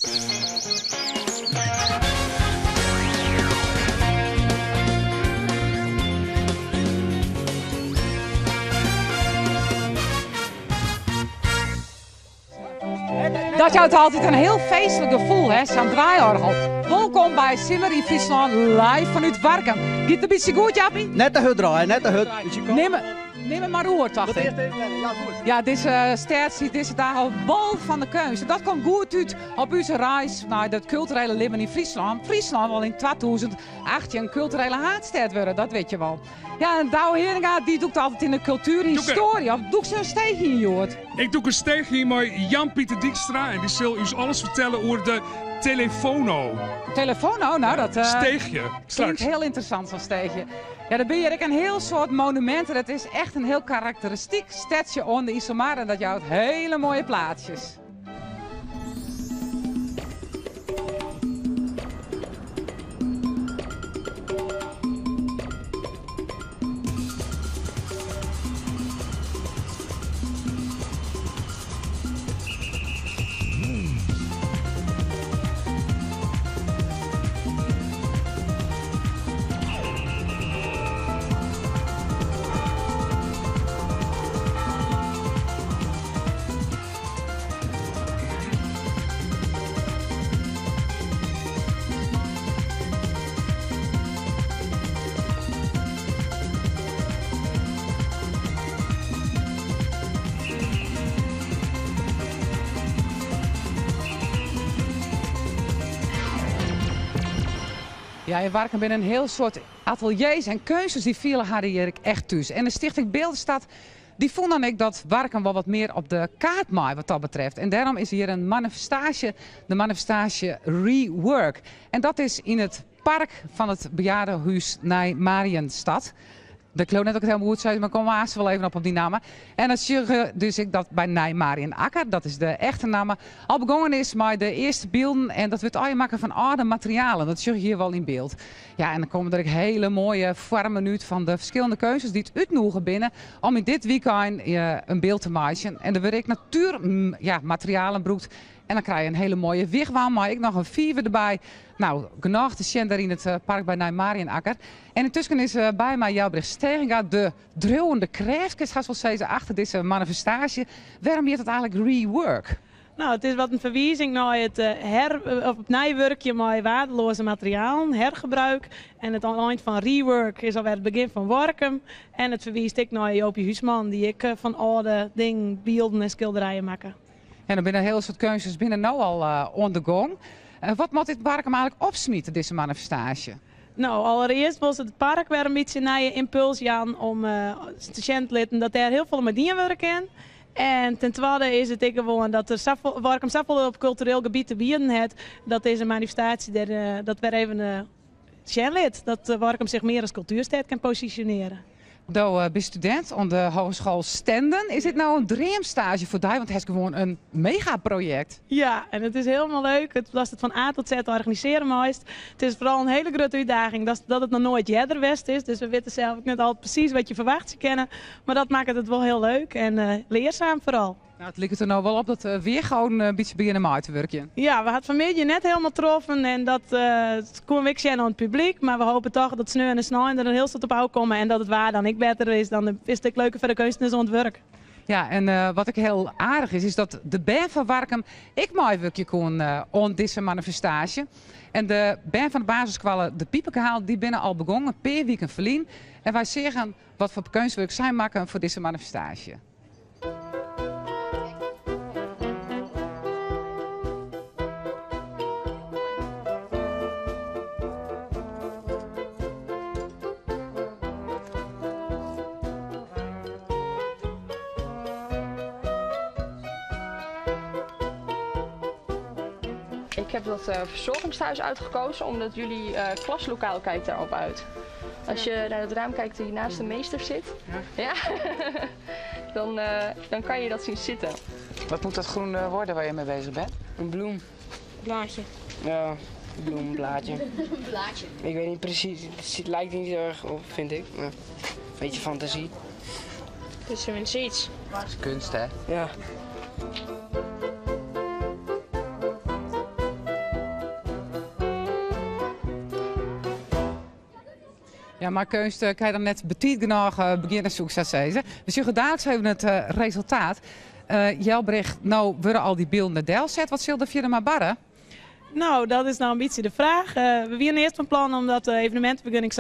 Dat houdt altijd een heel feestelijk gevoel, hè, zo'n draaiorgel. Welkom bij Sillery Friesland live vanuit Warkum. Gaat het een beetje goed, Jappie? Net te hut draaien, net te hut. Neem het maar roer, toch? Ja, deze stad ziet deze dagen bal van de keus. Dat komt goed uit op onze reis naar het culturele leven in Friesland. Friesland wil in 2008 een culturele haardstad worden, dat weet je wel. Ja, en Douwe Heringa die doet altijd in de cultuurhistorie. Of doe ze een steegje in, Joort? Ik doe een steegje met Jan-Pieter Dijkstra en die zal u alles vertellen over de telefono. Telefono? Nou, dat steegje. Klinkt heel interessant, zo'n steegje. Ja, dan ben je een heel soort monumenten. Dat is echt een heel karakteristiek stadje onder Isomar en dat houdt hele mooie plaatsjes. Ja, in Warkum ben een heel soort ateliers en keuzes die vielen haar hier echt thuis. En de Stichting Beeldenstad die vond dan ik dat Warkum wel wat meer op de kaart maait wat dat betreft. En daarom is hier een manifestatie, de manifestatie Rework. En dat is in het park van het bejaardenhuis Nijmariënstad. De kloon net ook het helemaal goed zei, maar kom maar wel even op die namen. En dat zie je dus ik dat bij Nijmariën Akker, dat is de echte naam, al begonnen is met de eerste beelden. En dat wordt al maken van oude materialen. Dat zie je hier wel in beeld. Ja, en dan komen er ook hele mooie vormen uit van de verschillende keuzes die het uitnoegen binnen. Om in dit weekend een beeld te maken. En dan word ik natuurmaterialen broekt. En dan krijg je een hele mooie wigwam, maar ik nog een viever erbij. Nou, genoeg te zien daar in het park bij Nijmariënakker. En intussen is bij mij Joubrecht Steringa, de druwende krijfkes, gaat wel zeggen, achter deze manifestatie. Waarom heet het eigenlijk Rework? Nou, het is wat een verwijzing naar het nijwerkje met waardeloze materialen, hergebruik. En het eind van Rework is alweer het begin van Warkum. En het verwijst ik naar Joopie Huisman, die ik van oude dingen, beelden en schilderijen maken. En er binnen een heel soort keuzes binnen nou al on the gong. Wat moet dit Warkum eigenlijk opsmieten, deze manifestatie? Nou, allereerst was het park weer een beetje naar je impuls Jan om te zien dat er heel veel met die werken. En ten tweede is het gewoon dat er Warkum zoveel op cultureel gebied te bieden heeft, dat deze manifestatie dat weer even dat Warkum zich meer als cultuurstad kan positioneren. Je bent student aan de Hogeschool Stenden. Is dit nou een dreamstage voor jou? Want het is gewoon een megaproject. Ja, en het is helemaal leuk. Dat het van A tot Z organiseren meest. Het is vooral een hele grote uitdaging dat het nog nooit Jedderwest is. Dus we weten zelf ook net al precies wat je verwacht te kennen. Maar dat maakt het wel heel leuk en leerzaam vooral. Nou, het lijkt er nou wel op dat we weer gewoon een beetje beginnen met uit te werken. Ja, we hadden vanmiddag net helemaal getroffen en dat komen we zien aan het publiek. Maar we hopen toch dat sneu en snel er een heel stuk op uitkomen en dat het waar dan ik beter is. Dan is het leuker voor de kunstenaars aan het werk. Ja, en wat ik heel aardig is dat de band van Warkum ik mooi werkje kon aan deze manifestatie. En de band van de basisschool, de Piepenkaal, die binnen al begonnen, per week een verlien. En wij zeggen wat voor kunstwerk zij maken voor deze manifestatie. Ik heb dat verzorgingshuis uitgekozen omdat jullie klaslokaal kijkt daarop uit. Als je naar het raam kijkt die naast de meester zit, ja. Dan kan je dat zien zitten. Wat moet dat groen worden waar je mee bezig bent? Een bloem. Blaadje. Ja, een bloemblaadje. Een blaadje. Ik weet niet precies, het lijkt niet zo erg op, vind ik. Maar een beetje fantasie. Het is tenminste iets. Dat is kunst, hè? Ja. Ja, maar kunst kan je dan net betiet genoeg beginnen zoeken, zou ze. We zien dadelijk even het resultaat. Jelbricht, nou worden al die beelden naar Del zet. Wat zullen er maar barren? Nou, dat is nou een beetje de vraag. We waren eerst van plan om dat evenementbeginning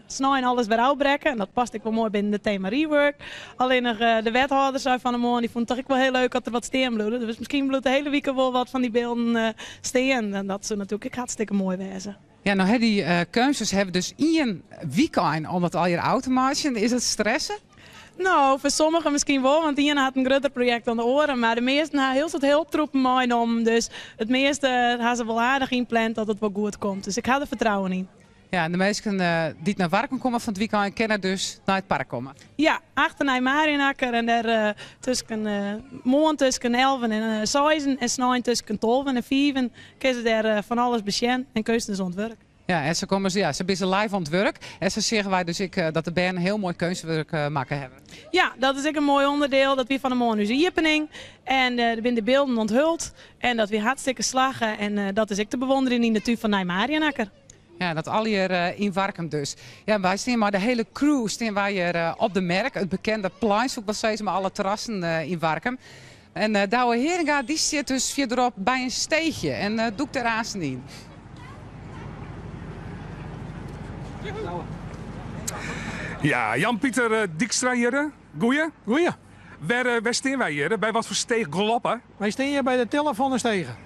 snel en alles weer uitbrekken. En dat past ik wel mooi binnen het thema rework. Alleen nog de wethouder zei van de morgen, die vond het toch wel heel leuk dat er wat steen bloedde. Dus misschien bloedt de hele week wel wat van die beelden steen. En dat zou natuurlijk hartstikke mooi wezen. Ja, nou die keuzes hebben dus één weekend om dat al je automatisch. Is het stressen? Nou, voor sommigen misschien wel, want die had een groter project aan de oren. Maar de meesten hebben heel soort hulptroepen meegenomen. Dus het meeste hebben ze wel aardig inplant dat het wel goed komt. Dus ik had er vertrouwen in. Ja, en de meesten die naar Warkum komen van het weekend kunnen dus naar het park komen. Ja, achter naar Marienakker en daar morgen tussen 11 en 6 en snel tussen 12 en 5 kunnen ze daar van alles besjen en keuzes ontwerpen. Ja, en ze komen ze zijn live aan het werk. En ze zeggen wij dus dat de band heel mooi keuzewerk maken hebben. Ja, dat is ook een mooi onderdeel. Dat we van de morgen nu opening. En er zijn de beelden onthuld. En dat we hartstikke slagen. En dat is ook te bewonderen in de tuin van Nijmariënakker. Ja, dat al hier in Warkum dus. Ja, wij staan maar de hele crew staan wij hier op de Merk. Het bekende pleinzoek wat steeds met alle terrassen in Warkum. En Douwe Heringa die zit dus verderop bij een steegje. En doe ik er aan in. Ja, Jan-Pieter Dijkstra hier. Goeie. Goeie. Waar staan wij hier? Bij wat voor steeg gloppen? Wij staan hier bij de Tille van de Stegen.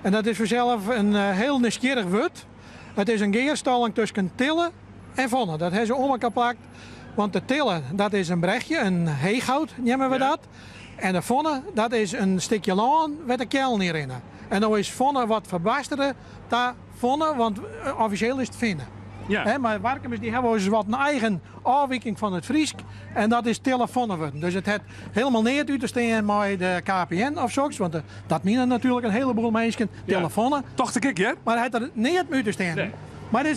En dat is vanzelf een heel nieuwsgierig woord. Het is een geerstalling tussen Tille en Vonne. Dat hebben ze om elkaar geplakt. Want de Tille, dat is een brechtje, een heegoud, nemen we dat. En de Vonne, dat is een stukje laan met een keln hierin. En dan is Vonne wat verbasteren daar Vonne, want officieel is het vinden. Ja. Maar Warkumers die hebben dus wat een eigen afwijking van het Friesk. En dat is telefonen. Dus het heeft helemaal niet uit te staan met de KPN of zoiets. Want dat menen natuurlijk een heleboel mensen telefonen. Toch te kikken, hè? Maar het heeft er niet uit te staan. Nee. Maar dit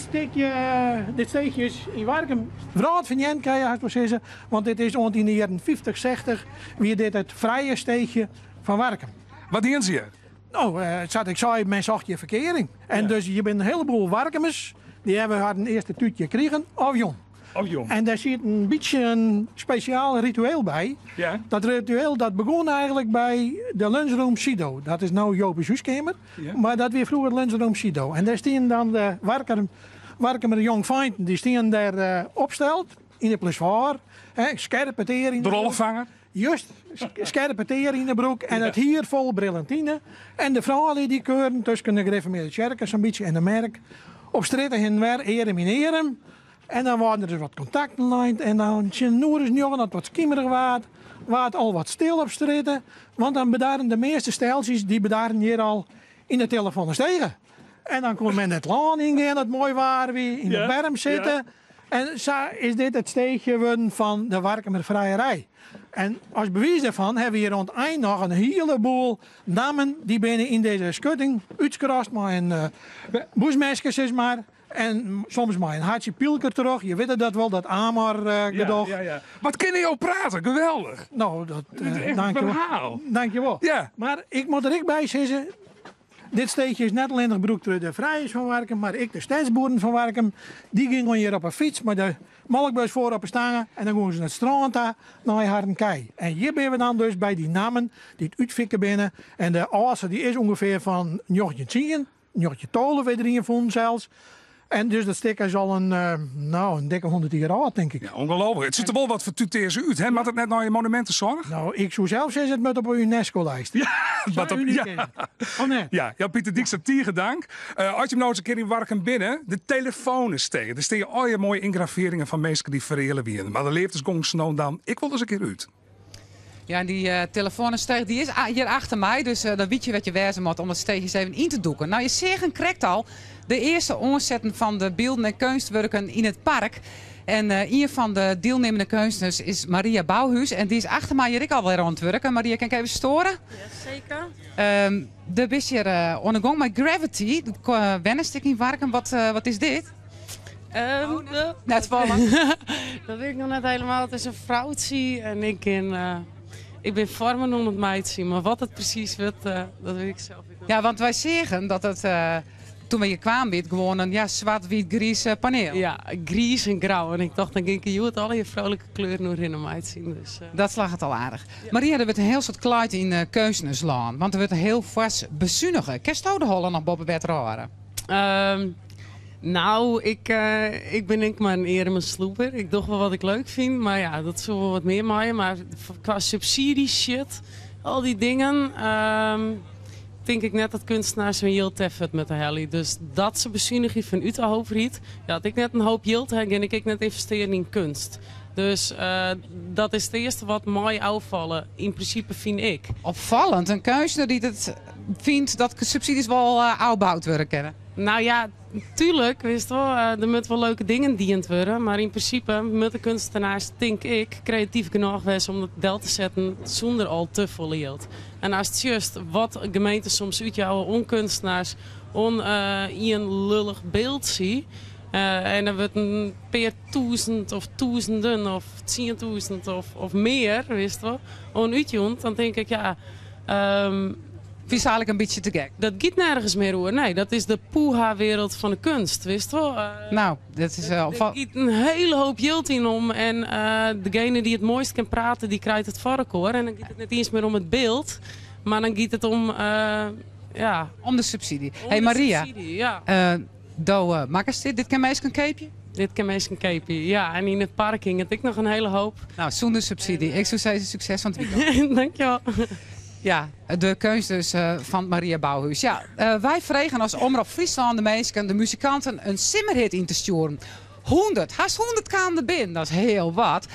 steekje is in Warkum vraag van Jen, kan je haast wel zeggen. Want dit is rond in de jaren 50, 60 wie dit het vrije steekje van Warkum. Wat dienen ze hier? Nou, ik zei, men zag je verkering. En dus je bent een heleboel Warkumers. Die hebben haar een eerste tuutje gekregen, of jong. Oh jong. En daar zit een beetje een speciaal ritueel bij. Ja. Dat ritueel dat begon eigenlijk bij de lunchroom Sido. Dat is nou Joop's huiskamer, maar dat weer vroeger lunchroom Sido. En daar staan dan de Warkumer jong feinten, die staan daar opsteld in de plesvaar. Scherpe teer in De rollenvanger. Juist, scherpe teer in de broek en het hier vol brillantine. En de vrouwen die keuren tussen de gereformeerde kerken zo'n beetje en de merk. Op straat en weer eren mineren. En dan waren er dus wat contacten lijnd. En dan zijn noeres jongen dat wat skimmerig waard al wat stil op straat. Want dan bedaren de meeste steltjes, die bedaren hier al in de telefoon stegen. En dan kon men het laan ingaan, dat mooi waar wie in de berm zitten. Ja. En zo is dit het steegje van de Warkumer Vrijerij. En als bewijs daarvan hebben we hier rond eind nog een heleboel namen die binnen in deze schutting uitgerast, maar een boesmeskes is maar. En soms maar een hartje pielker terug. Je weet dat wel, dat Amar gedoog. Ja. Wat kunnen jou praten? Geweldig. Nou, dat dankjewel. Dankjewel. Ja. Maar ik moet er ook bij zeggen. Dit steegje is net alleen gebruikt door de vrijers van Warkum, maar ik de stadsboeren van Warkum. Die gingen hier op een fiets met de melkbus voor op een stangen. En dan gingen ze naar het strand naar Hardenkei. En hier ben we dan dus bij die namen die het uitfikken binnen. En de oudste die is ongeveer van Njochtje Tien, Njochtje Tolen weer erin vonden zelfs. En dus dat stuk is al een dikke 100 jaar oud, denk ik. Ja, ongelooflijk. Het ziet er wel wat voor tuteers uit, hè? Maakt het net naar je monumentenzorg? Nou, ik zou zelf zeggen, het moet op een UNESCO-lijst. Ja, wat op, ja. Oh nee. Ja, Pieter Dijkstra, dank. Als je hem nou eens een keer in Warkum binnen, de telefoon is tegen. Er staan je al je mooie ingraveringen van mensen die verhelen weer. Maar de levensgong dan, ik wil dus een keer uit. Ja, en die telefoonsteeg die is hier achter mij, dus dan weet je wat je wezen moet om het steegjes even in te doeken. Nou, je zegt correct al, de eerste omzetten van de beelden en kunstwerken in het park. En een van de deelnemende kunstenaars is Maria Bouwhuis. En die is achter mij hier alweer aan het werken. Maria, kan ik even storen? Ja, zeker. De is hier ondergang met Gravity. Wennenstuk in Warkum. Wat is dit? Net vallen. Dat weet ik nog net helemaal. Het is een vrouwtje en ik ben vormen onder het meidje. Maar wat het precies wordt, dat weet ik zelf niet. Ja, want wij zeggen dat het toen we hier kwamen, werd gewoon een zwart-wit-gries paneel. Ja, grijs en grauw. En ik dacht, dan ging je het al je vrolijke kleuren nog in hem uitzien. Dus, Dat slag het al aardig. Maria, er wordt een heel soort kluit in Keuzeneslaan. Want er wordt een heel vast bezuinigen. Kerst de hollen nog boven bed raren? Nou, ik ben denk ik maar een eerlijke sloeper. Ik doe wel wat ik leuk vind. Maar ja, dat zullen wel wat meer maaien. Maar qua subsidie shit, al die dingen... denk ik net dat kunstenaars een heel teffet met de heli. Dus dat ze bezuinigen van uit de overheid. Ja, dat ik net een hoop yield heb en ik net investeren in kunst. Dus dat is het eerste wat mij opvallen. In principe vind ik. Opvallend, een kunstenaar die het vindt dat subsidies wel opgebouwd worden kennen. Nou ja, tuurlijk, wist wel, er moeten wel leuke dingen diend worden. Maar in principe moeten kunstenaars, denk ik, creatief genoeg zijn om het deel te zetten zonder al te veel yield. En als het juist wat gemeenten soms uitjouwen onkunstenaars een lullig beeld zien. En er wordt een per duizend of duizenden of 10.000 of meer, wist wel, onuitjoend. Dan denk ik, ja... Vind je eigenlijk een beetje te gek? Dat gaat nergens meer hoor. Nee, dat is de poeha-wereld van de kunst, wist wel. Nou, dat is wel... Er gaat een hele hoop geld in om. En degene die het mooist kan praten, die krijgt het varkenoor. En dan gaat het niet eens meer om het beeld. Maar dan gaat het om... om de subsidie. Hey Maria, subsidie, ja. makkers dit kan meestal een keepje? Dit kan meestal een keepje, ja. En in het parking heb ik nog een hele hoop. Nou, zonder subsidie. Ik zou zeggen succes van het weekend. Dankjewel. Ja, de keus dus van Maria Bouwhuis. Ja, wij vregen als Omroep Friesland de mensen, de muzikanten, een simmerhit in te sturen. 100, haast 100 kwamen binnen, dat is heel wat.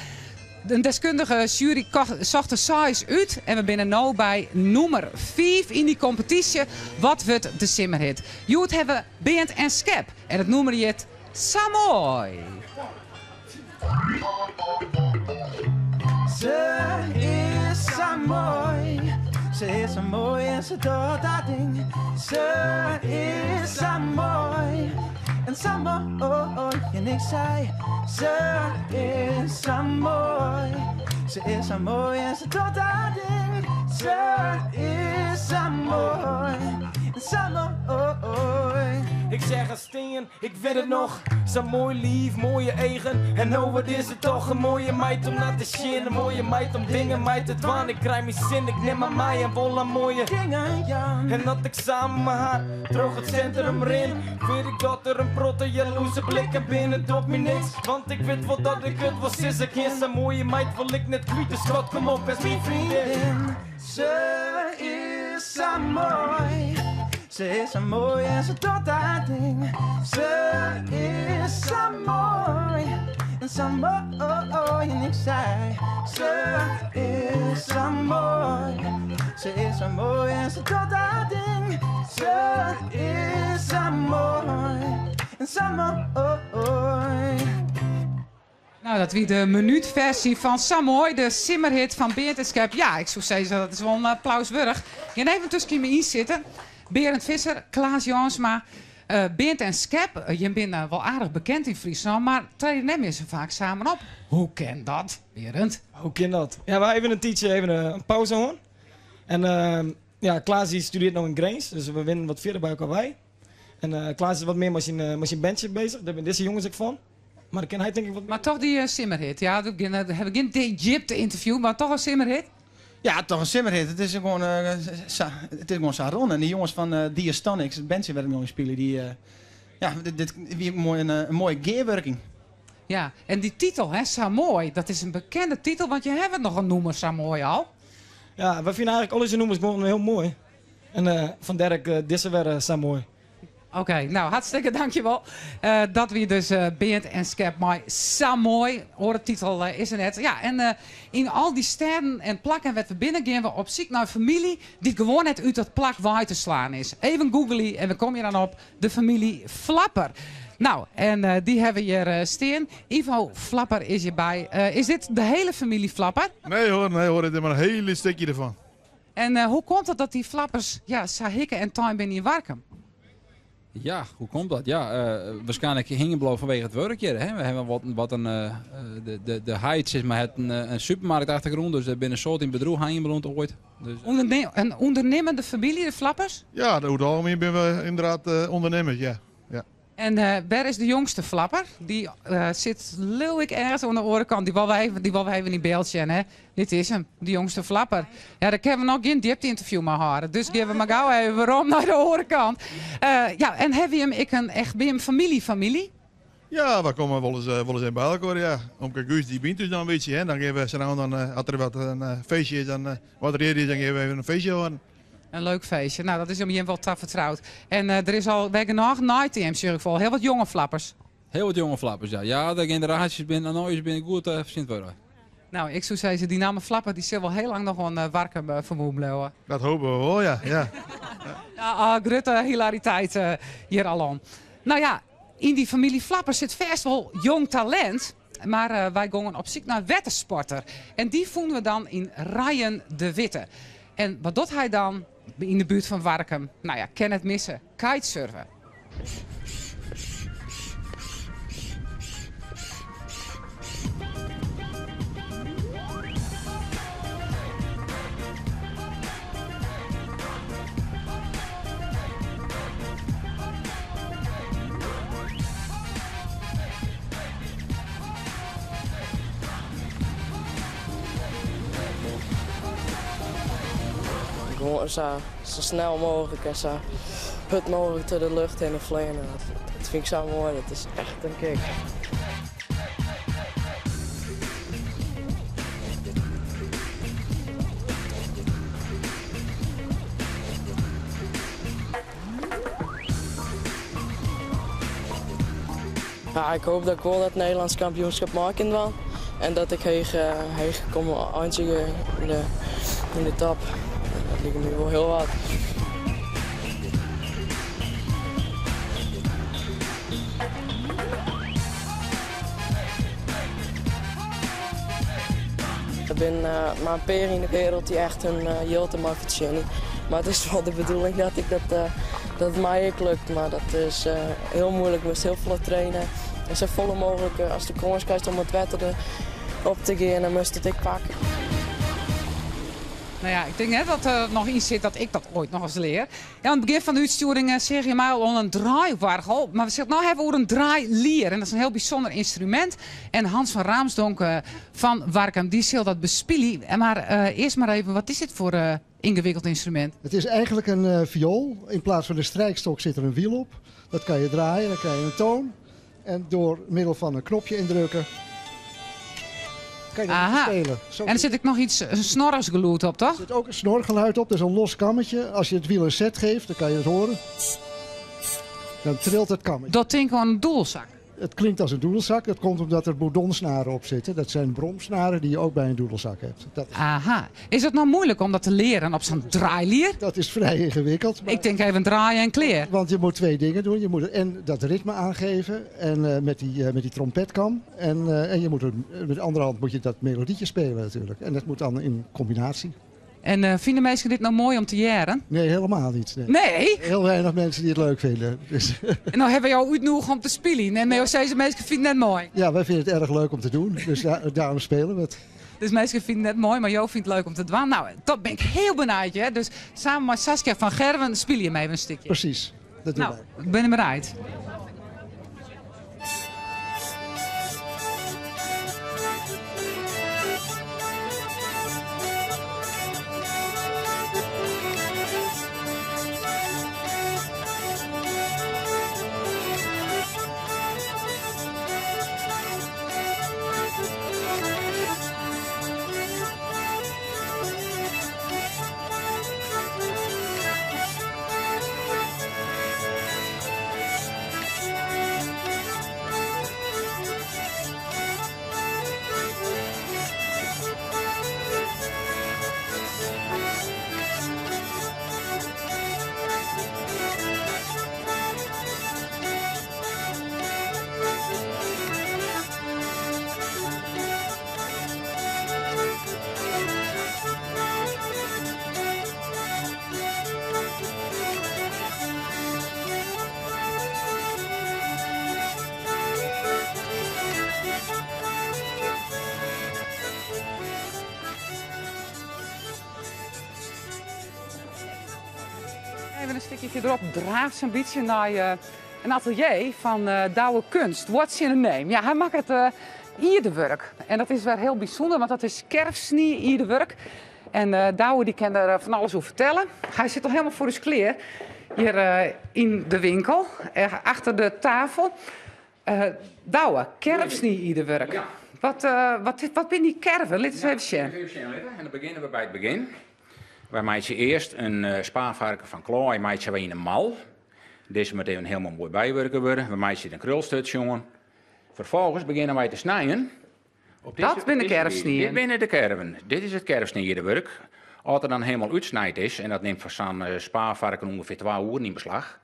Een deskundige jury zocht de size uit en we zijn nu bij nummer 5 in die competitie. Wat wordt de simmerhit? Jullie hebben Band en Skep en het nummer heet Samoy. Ze is Samoy. Ze is zo mooi en ze doet dat ding. Ze is zo mooi. En zo mooi. En ik zei, ze is zo mooi. Ze is zo mooi en ze doet dat ding. Ze is zo mooi. En zo mooi. Ik zeg als steen, ik weet het nog. Zo mooi lief, mooie eigen. En nou wat is het toch een mooie meid om naar te zien. Een mooie meid om dingen mij te dwaan. Ik krijg mijn zin, ik neem aan mij en volle mooie dingen, ja. En dat ik samen mijn haar terug het centrum ren. Weet ik dat er een protte jaloerse blikken binnen doet me niks. Want ik weet wel dat ik het was is. Ik is zo'n mooie meid wil ik net kwijt. Dus schat, kom op, is mijn vriendin. Ze is zo mooi. Ze is zo mooi en ze doet dat ding. Ze is zo mooi en zo mooi. En ik zei, ze is zo mooi. Ze is zo mooi en ze doet dat ding. Ze is zo mooi en zo mooi. Nou, dat wie de minuutversie van Samoy, de simmerhit van Beert en Skep. Ja, ik zou zeggen, dat is wel een applauswürdig. Je neemt hem tussen me in zitten. Berend Visser, Klaas Jansma, Beert en Skep. Je bent wel aardig bekend in Friesland, maar treden niet meer zo vaak samen op. Hoe kan dat, Berend? Hoe kan dat? Ja, we hebben een tijdje even een pauze hoor. En Klaas die studeert nog in Grains, dus we winnen wat verder bij elkaar bij. En Klaas is wat meer met zijn bandje bezig, daar ben deze jongens ook van. Maar dan ken hij denk ik wat meer. Maar toch die simmerhit, ja, we hebben geen Egypte interview, maar toch een simmerhit? Ja, toch een simmerhit. Het is gewoon Saron. En die jongens van Diastonics, het bandje waar ik nog in spelen, die dit wie een mooie gearworking. Ja, en die titel, hè, Samoy, dat is een bekende titel, want je hebt nog een noemer Samoy al. Ja, we vinden eigenlijk al deze noemers gewoon heel mooi. En vandaar deze weer Samoy. Oké, nou hartstikke dankjewel. Dat we dus Beert en Skep maar Samoy, titel is er net. Ja, en in al die sterren en plakken wat we binnen gaan we op zoek naar een familie die gewoon net uit dat plak waai te slaan is. Even googlen en we komen je dan op de familie Flapper. Nou, en die hebben we hier staan. Ivo Flapper is hierbij. Is dit de hele familie Flapper? Nee hoor, dit is maar een hele stukje ervan. En hoe komt het dat die Flappers, ja, hikken en time binnen in Warkum? Ja, hoe komt dat? Ja, waarschijnlijk Hingenblo vanwege het werkje. Hè? We hebben de Height zeg maar, het een supermarktachtergrond, dus er binnen een soort in bedroeg Hingenblo ooit. Dus, Een ondernemende familie, de Flappers? Ja, over het algemeen ben we inderdaad ondernemers, ja. En waar is de jongste Flapper? Die zit leeuwig ergens aan de orenkant. Die wil we even in beeld zien, hè? Dit is hem, de jongste Flapper. Ja, daar kunnen we nog geen diepte-interview mee houden. Dus geven we maar gauw even waarom naar de orenkant. Ja, en hebben we hem echt bij hem familie? Ja, we komen wel eens in bij elkaar, ja. Omke Guus die bent dus dan een beetje, hè. Dan geven we ze dan, als er wat een feestje is, dan wat er is, dan geven we even een feestje aan. Een leuk feestje. Nou, dat is om je wel te vertrouwd. En er is al nog night team, zeg ik vol. Heel wat jonge Flappers. Heel wat jonge Flappers, ja. Ja, de generaties binnen nooit binnen goed verzint worden. Nou, ik zou zeggen, die naam Flapper die zal wel heel lang nog een Warkum vermoeden. Dat hopen we wel, ja. Ja, grote hilariteit hier al aan. Nou ja, in die familie Flappers zit vast wel jong talent. Maar wij gingen op zoek naar wettersporter. En die vonden we dan in Ryan de Witte. En wat doet hij dan in de buurt van Warkum? Nou ja, ken het missen. Kitesurfen. Gewoon zo snel mogelijk en zo hut mogelijk door de lucht heen vliegen. Dat vind ik zo mooi, dat is echt een kick. Ja, ik hoop dat ik wel dat Nederlands kampioenschap maken wil. En dat ik heen kom eindigen in de top. Dat ligt nu wel heel wat. Er zijn maar een paar in de wereld die echt een heel te maken verzinnen. Maar het is wel de bedoeling dat het mij ook lukt. Maar dat is heel moeilijk, ik moest heel veel trainen. En zo volle mogelijk als de kans krijgt om het wetteren op te gaan, dan moest het ik pakken. Nou ja, ik denk net dat er nog iets zit dat ik dat ooit nog eens leer. Ja, aan het begin van de uitsturing zeg je mij al een draaiwargel. Maar we zitten nu hebben over een draailier. En dat is een heel bijzonder instrument. En Hans van Raamsdonk van Warkum, die zal dat bespielen. Maar eerst maar even, wat is dit voor ingewikkeld instrument? Het is eigenlijk een viool. In plaats van een strijkstok zit er een wiel op. Dat kan je draaien, dan krijg je een toon. En door middel van een knopje indrukken kan je dat spelen. Zo en er zit ook nog iets snorrersgeluid op, toch? Er zit ook een snorgeluid op, dat is een los kammetje. Als je het wiel een set geeft, dan kan je het horen. Dan trilt het kammetje. Dat klinkt gewoon een doelzak. Het klinkt als een doedelzak. Dat komt omdat er bourdonsnaren op zitten. Dat zijn bromsnaren die je ook bij een doedelzak hebt. Aha. Is het nou moeilijk om dat te leren op zo'n draailier? Dat is vrij ingewikkeld. Ik denk even draaien en kleer. Want je moet twee dingen doen. Je moet en dat ritme aangeven en met die trompetkam. En je moet met de andere hand moet je dat melodietje spelen natuurlijk. En dat moet dan in combinatie. En vinden mensen dit nou mooi om te jaren? Nee, helemaal niet. Nee? Heel weinig mensen die het leuk vinden. Dus. En nou hebben we jou uitgenodigd om te spelen. En deze mensen vinden het net mooi. Ja, wij vinden het erg leuk om te doen. Dus daarom spelen we het. Dus mensen vinden het mooi, maar jou vindt het leuk om te doen. Nou, dat ben ik heel benieuwd. Hè? Dus samen met Saskia van Gerwen speel je hem even een stukje. Precies, dat doen wij. Ik ben er bereid. beetje erop draaft een beetje naar een atelier van Douwe Kunst. What's in a name? Ja, hij maakt het ierdewerk. En dat is wel heel bijzonder, want dat is kerfsnie ierdewerk. En Douwe die kan er van alles over vertellen. Hij zit al helemaal voor de kleer hier in de winkel, achter de tafel. Douwe, kerfsnie ierdewerk. Ja. Wat ben die kerven? Laat eens even zien. En dan beginnen we bij het begin. Wij maken eerst een spaarvarken van klooi maken we in een mal. Deze moet even helemaal mooi bijwerken worden. We maken een krulstut, jongen. Vervolgens beginnen wij te snijden. Dat binnen kerfsnieën. Dit binnen de kerven. Dit is het kerfsniewerk. Als het dan helemaal uitsnijd is, en dat neemt voor zo'n spaarvarken ongeveer 2 uur in beslag,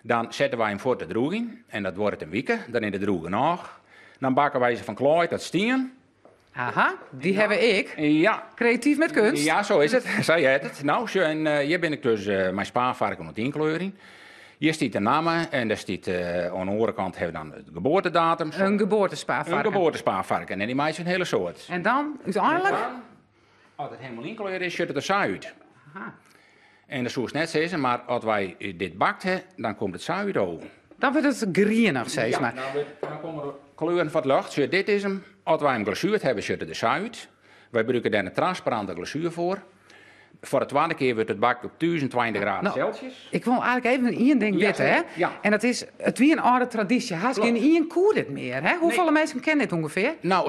dan zetten wij hem voor de droeging. En dat wordt een week. Dan in de droegen nog. Dan bakken wij ze van klooi tot stien. Aha, die hebben ik. Ja. Creatief met kunst. Ja, zo is het. Zij het het. Nou, en hier ben ik dus mijn spaarvarken met inkleuring. Hier staat de naam en daar staat aan de andere kant hebben we dan de geboortedatum. Een geboortespaarvarken. Een geboortespaarvarken. En die maken een hele soort. En dan, uiteindelijk? Als het helemaal inkleuren is, zit het er zo uit. Aha. En dat zou het net zeggen, maar als wij dit bakt hebben, dan komt het zo uit over. Dan wordt het grienig, zeg maar. Dan komen er kleuren van het lucht. Dit is hem. Als wij hem glazuurd hebben, zit het er zo uit. Wij gebruiken daar een transparante glazuur voor. Voor de tweede keer wordt het bakt op 1020 graden Celsius. Ik wil eigenlijk even één ding weten, hè? Ja. En dat is, het wie een oude traditie. Haast geen één koe dit meer, hè? Hoeveel mensen kennen dit ongeveer? Nou,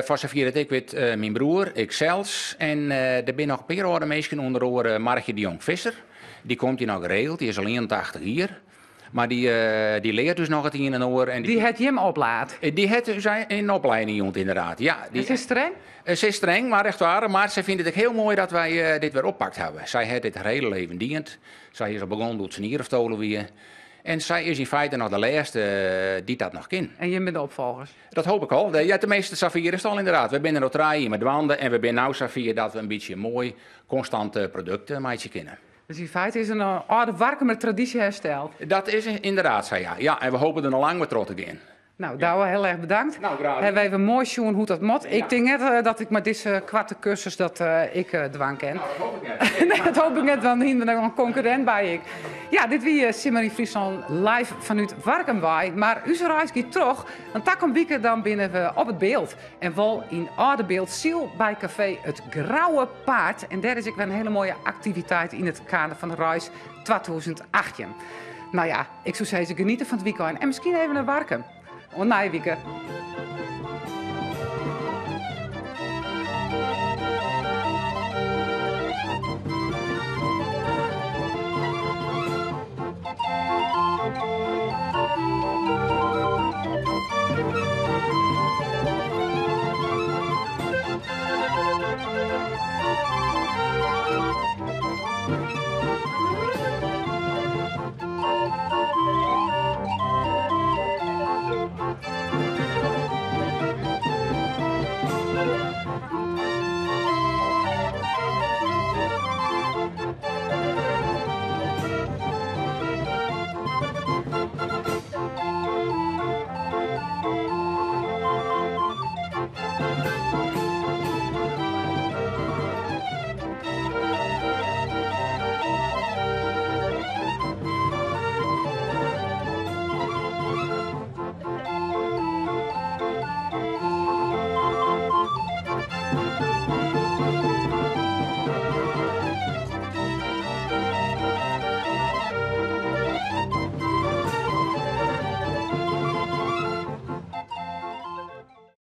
voor zover dat ik weet, mijn broer, ik zelfs. En er zijn nog een paar oude mensen onder andere Margje de Jong Visser. Die komt hier nog geregeld, die is al 81 hier. Maar die leert dus nog het in en oor. En die het je hem oplaat? Die het dus in opleiding, inderdaad. Ja, is het streng? Ze is streng, maar echt waar. Maar ze vindt het ook heel mooi dat wij dit weer oppakt hebben. Zij heeft dit haar hele leven dient. Zij is al begonnen door het senierstolen weer. En zij is in feite nog de laatste die dat nog kent. En je bent de opvolgers? Dat hoop ik al. Ja, de meeste Safir is het al inderdaad. We zijn er nog draaien met wanden. En we zijn nou Safir dat we een beetje mooi, constante producten maken kennen. Dus in feite is een oude warme traditie hersteld. Dat is inderdaad zo, ja. Ja, en we hopen er nog lang met trots te gaan. Nou, Douwe, heel erg bedankt. Nou, graag. Hebben we even mooi zien hoe dat moet. Ja. Ik denk net dat ik met deze kwarte cursus dat ik dwang ken. Nou, dat hoop ik net. Dat hoop ik net, want hier ben ik een concurrent bij ik. Ja, dit wie Simmerie Friesland live vanuit Warkenwaai. Maar uw reis gaat terug. Een takom weekend dan binnen we op het beeld. En wel in oude beeld ziel bij café Het Grauwe Paard. En daar is ik weer een hele mooie activiteit in het kader van de reis 2018. Nou ja, ik zou zeggen, genieten van het weekend. En misschien even naar Warken. Nijwieken.